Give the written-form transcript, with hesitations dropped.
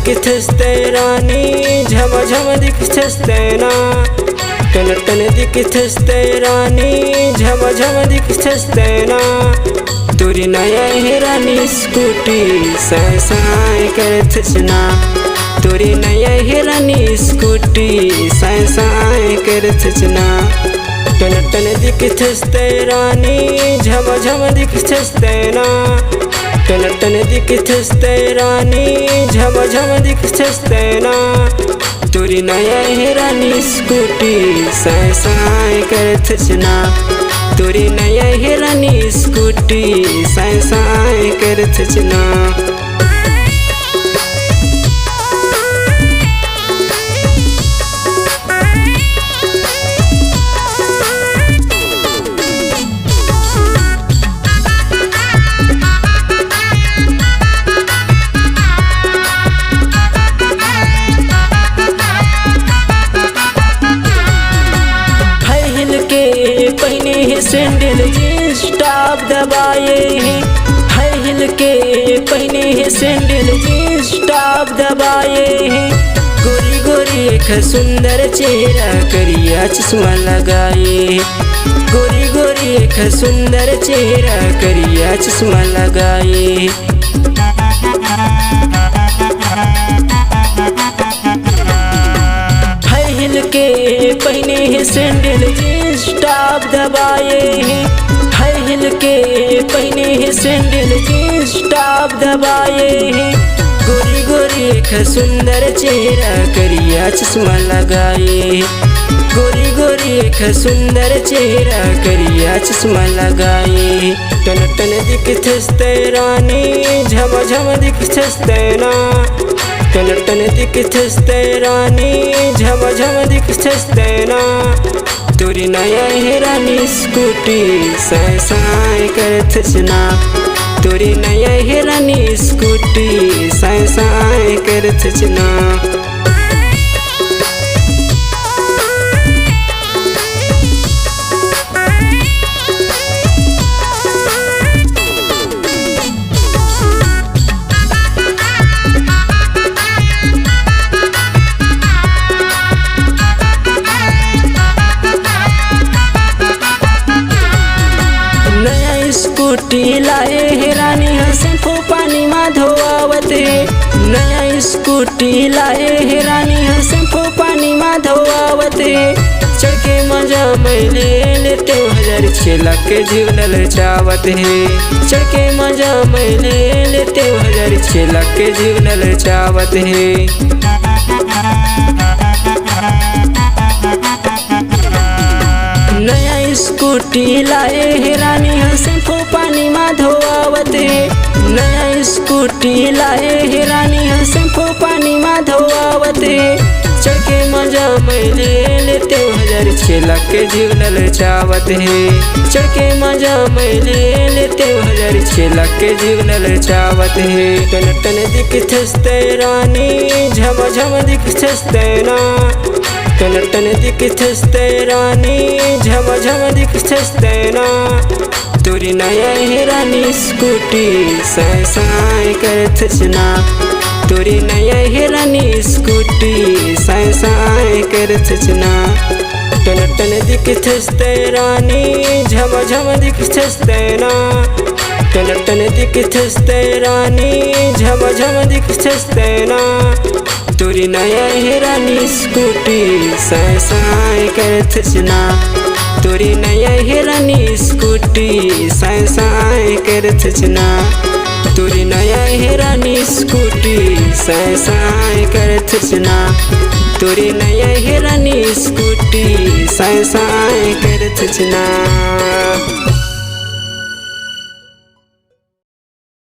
दिखते रानी झम झम दिखते ना टन टन दिखते रानी झम झम दिखते ना तोरी नया है रानी स्कूटी साए साए करत ना तोरी नया है रानी स्कूटी साए साए करत ना टन टन दिखते रानी झम झम दिखते ना टन टन दिखते रानी झम झम दिखते ना तोरी नया है रानी स्कूटी साए साए करत ना तोरी नया है रानी स्कूटी साए साए करत ना पहने है सैंडल जींस टॉप दबाए हैं हाई हिल के पहने है सैंडल जींस टॉप दबाए हैं गोरी गोरी एक सुंदर चेहरा करिया चश्मा लगाए गोरी गोरी एक सुंदर चेहरा करिया चश्मा लगाए हाई हिल के पहने है सैंडल जींस टॉप दबाए हैं हाई हिल के पहने है सैंडल जींस टॉप दबाए हैं गोरी गोरी एक सुंदर चेहरा करिया चश्मा लगाए गोरी गोरी एक सुंदर चेहरा करिया चश्मा लगाए टन टन दिखते रानी झम झम दिखते ना टन टन दिखते रानी झम झम दिखते ना तोरी नया है रानी स्कूटी साए साए करत ना तोरी नया है रानी स्कूटी साए साए करत ना स्कूटी लाए है रानी शैम्पू पानी में धोआवते नया स्कूटी लाए है रानी शैम्पू पानी में धोआवते चढ़ के मजा मैले लेते 1006 लाख के जीवन चावत है चढ़ के मजा मैले लेते 1006 लाख के जीवन चावत है नया स्कूटी लाए है रानी शैम्पू पानी में धोआवते नया स्कूटी लाए है रानी शैम्पू पानी में धोआवते चढ़ के मजा मैले लेते 1006 लाख के जीवन चावत है चढ़ के मजा मैले लेते 1006 लाख के जीवन चावत है टन टन दिखते रानी झम झम दिखते ना टन टन दिखते रानी झम झम दिखते ना तोरी नया है रानी स्कूटी साए साए करत ना तोरी नया है रानी स्कूटी साए साए करत ना टन टन दिखते रानी झम झम दिखते ना टन टन दिखते रानी झम झम दिखते ना तोरी नया है रानी स्कूटी साए साए करत ना तोरी नया है रानी स्कूटी साए साए करत ना तोरी नया है रानी स्कूटी साए साए करत ना तोरी नया है रानी स्कूटी साए साए करत ना।